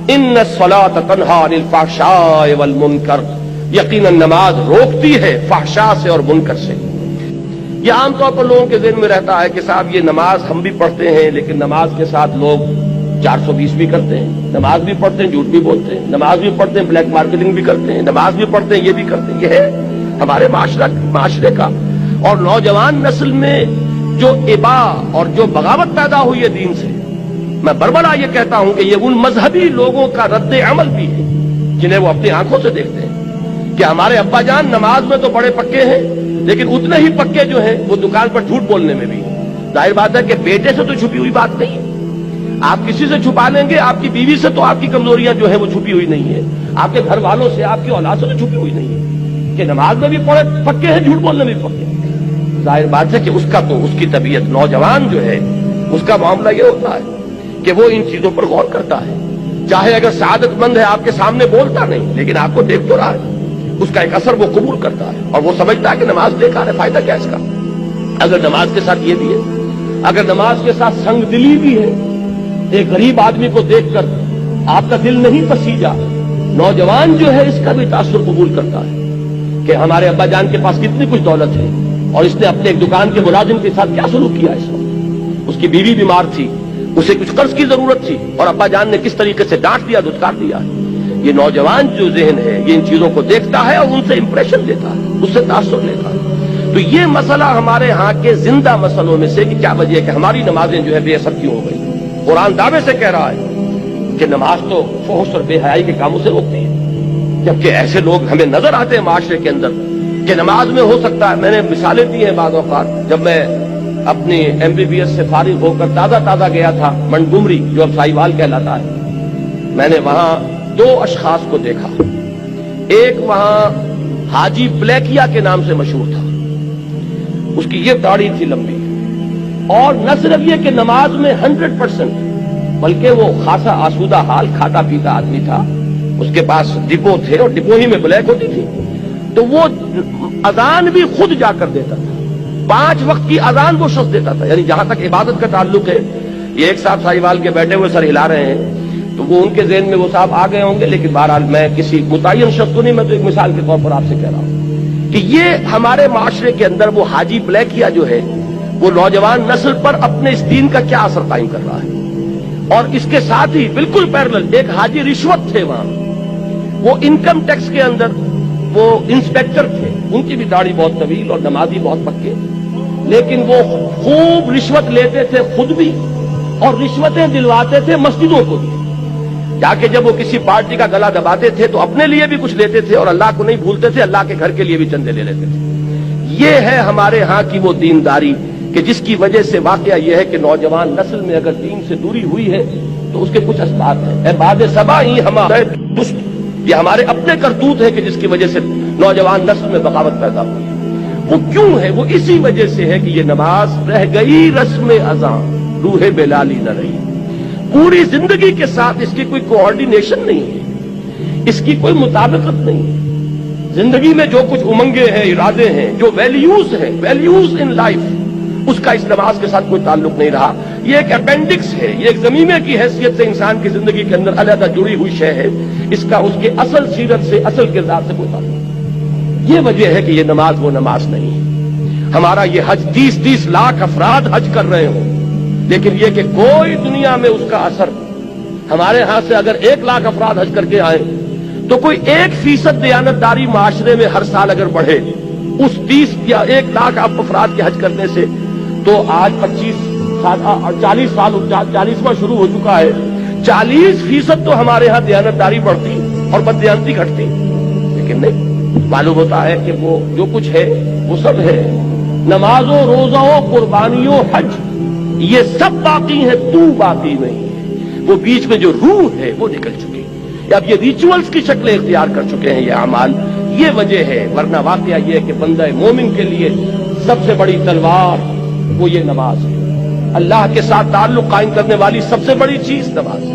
ان الصلاۃ تنہی عن الفحشاء والمنکر، یقیناً نماز روکتی ہے فحشاء سے اور منکر سے۔ یہ عام طور پر لوگوں کے ذہن میں رہتا ہے کہ صاحب یہ نماز ہم بھی پڑھتے ہیں لیکن نماز کے ساتھ لوگ 420 بھی کرتے ہیں، نماز بھی پڑھتے ہیں جھوٹ بھی بولتے ہیں، نماز بھی پڑھتے ہیں بلیک مارکیٹنگ بھی کرتے ہیں، نماز بھی پڑھتے ہیں یہ بھی کرتے ہیں۔ یہ ہے ہمارے معاشرے کا اور نوجوان نسل میں جو ابا اور جو بغاوت پیدا ہوئی ہے دین سے، میں بربلا یہ کہتا ہوں کہ یہ ان مذہبی لوگوں کا رد عمل بھی ہے جنہیں وہ اپنی آنکھوں سے دیکھتے ہیں کہ ہمارے ابا جان نماز میں تو بڑے پکے ہیں لیکن اتنے ہی پکے جو ہیں وہ دکان پر جھوٹ بولنے میں بھی۔ ظاہر بات ہے کہ بیٹے سے تو چھپی ہوئی بات نہیں ہے، آپ کسی سے چھپا لیں گے، آپ کی بیوی سے تو آپ کی کمزوریاں جو ہیں وہ چھپی ہوئی نہیں ہے، آپ کے گھر والوں سے، آپ کی اولاد سے تو چھپی ہوئی نہیں ہے کہ نماز میں بھی پکے ہیں، جھوٹ بولنے میں بھی پکے ہیں۔ ظاہر بات ہے کہ اس کا تو اس کی طبیعت، نوجوان جو ہے اس کا معاملہ یہ ہوتا ہے کہ وہ ان چیزوں پر غور کرتا ہے، چاہے اگر سعادت مند ہے آپ کے سامنے بولتا نہیں لیکن آپ کو دیکھ تو رہا ہے، اس کا ایک اثر وہ قبول کرتا ہے اور وہ سمجھتا ہے کہ نماز بیکار ہے، فائدہ کیا اس کا؟ اگر نماز کے ساتھ یہ بھی ہے، اگر نماز کے ساتھ سنگ دلی بھی ہے، ایک غریب آدمی کو دیکھ کر آپ کا دل نہیں پسیجا، نوجوان جو ہے اس کا بھی تاثر قبول کرتا ہے کہ ہمارے ابا جان کے پاس کتنی کچھ دولت ہے اور اس نے اپنے ایک دکان کے ملازم کے ساتھ کیا سلوک کیا اس وقت، اس کی بیوی بیمار تھی، اسے کچھ قرض کی ضرورت تھی اور ابا جان نے کس طریقے سے ڈانٹ دیا، دھتکار دیا۔ یہ نوجوان جو ذہن ہے یہ ان چیزوں کو دیکھتا ہے اور ان سے امپریشن لیتا ہے، اس سے تاثر لیتا ہے۔ تو یہ مسئلہ ہمارے ہاں کے زندہ مسئلوں میں سے کہ کیا وجہ ہے کہ ہماری نمازیں جو ہے بے اثر کیوں ہو گئی۔ قرآن دعوے سے کہہ رہا ہے کہ نماز تو فحش اور بے حیائی کے کاموں سے روکتی ہے، جبکہ ایسے لوگ ہمیں نظر آتے ہیں معاشرے کے اندر کہ نماز میں ہو سکتا ہے، میں نے مثالیں دی ہیں بعض اوقات، جب میں اپنی MBBS سے فارغ ہو کر تازہ گیا تھا منٹگمری جو اب سائیوال کہلاتا ہے، میں نے وہاں 2 اشخاص کو دیکھا، ایک وہاں حاجی بلیکیا کے نام سے مشہور تھا، اس کی یہ داڑھی تھی لمبی، اور نہ صرف یہ کہ نماز میں 100% بلکہ وہ خاصا آسودہ حال کھاتا پیتا آدمی تھا، اس کے پاس ڈپو تھے اور ڈپو ہی میں بلیک ہوتی تھی، تو وہ اذان بھی خود جا کر دیتا تھا، 5 وقت کی اذان وہ شخص دیتا تھا۔ یعنی جہاں تک عبادت کا تعلق ہے، یہ ایک صاحب سائیوال کے بیٹھے ہوئے سر ہلا رہے ہیں تو وہ ان کے ذہن میں وہ صاحب آ گئے ہوں گے، لیکن بہرحال میں کسی متعین شخص کو نہیں، میں تو ایک مثال کے طور پر آپ سے کہہ رہا ہوں کہ یہ ہمارے معاشرے کے اندر وہ حاجی بلیکیا جو ہے وہ نوجوان نسل پر اپنے اس دین کا کیا اثر قائم کر رہا ہے۔ اور اس کے ساتھ ہی بالکل پیرلل ایک حاجی رشوت تھے، وہاں وہ انکم ٹیکس کے اندر وہ انسپیکٹر تھے، ان کی بھی داڑھی بہت طویل اور نمازی بہت پکے، لیکن وہ خوب رشوت لیتے تھے خود بھی اور رشوتیں دلواتے تھے مسجدوں کو بھی، جا کے جب وہ کسی پارٹی کا گلا دباتے تھے تو اپنے لیے بھی کچھ لیتے تھے اور اللہ کو نہیں بھولتے تھے، اللہ کے گھر کے لیے بھی چندے لے لیتے تھے۔ یہ ہے ہمارے ہاں کی وہ دینداری کہ جس کی وجہ سے واقعہ یہ ہے کہ نوجوان نسل میں اگر دین سے دوری ہوئی ہے تو اس کے کچھ اسباب ہیں۔ اے باد صبا ہی ہمارے دست، یہ ہمارے اپنے کرتوت ہے کہ جس کی وجہ سے نوجوان نسل میں بغاوت پیدا ہوئی ہے۔ وہ کیوں ہے؟ وہ اسی وجہ سے ہے کہ یہ نماز رہ گئی رسم اذان، روح بلالی نہ رہی، پوری زندگی کے ساتھ اس کی کوئی کوآرڈینیشن نہیں ہے، اس کی کوئی مطابقت نہیں ہے۔ زندگی میں جو کچھ امنگیں ہیں، ارادے ہیں، جو ویلیوز ہیں، ویلیوز ان لائف، اس کا اس نماز کے ساتھ کوئی تعلق نہیں رہا۔ یہ ایک اپینڈکس ہے، یہ ایک ضمیمے کی حیثیت سے انسان کی زندگی کے اندر علیحدہ جڑی ہوئی شے ہے، اس کا اس کے اصل سیرت سے، اصل کردار سے کوئی تعلق نہیں۔ یہ وجہ ہے کہ یہ نماز وہ نماز نہیں ہے۔ ہمارا یہ حج 30 لاکھ افراد حج کر رہے ہوں، لیکن یہ کہ کوئی دنیا میں اس کا اثر، ہمارے ہاں سے اگر 1 لاکھ افراد حج کر کے آئیں تو کوئی 1% دیانتداری معاشرے میں ہر سال اگر بڑھے اس 30 یا 1 لاکھ افراد کے حج کرنے سے، تو آج 40واں شروع ہو چکا ہے، 40% تو ہمارے ہاں دیانتداری بڑھتی اور بددیانتی گھٹتی، لیکن نہیں، معلوم ہوتا ہے کہ وہ جو کچھ ہے وہ سب ہے، نماز و روزہ و قربانی و حج یہ سب باقی ہیں، تو باقی نہیں ہے۔ وہ بیچ میں جو روح ہے وہ نکل چکی، اب یہ ریچولز کی شکلیں اختیار کر چکے ہیں یہ اعمال، یہ وجہ ہے۔ ورنہ واقعہ یہ ہے کہ بندہ مومن کے لیے سب سے بڑی تلوار وہ یہ نماز ہے، اللہ کے ساتھ تعلق قائم کرنے والی سب سے بڑی چیز نماز ہے۔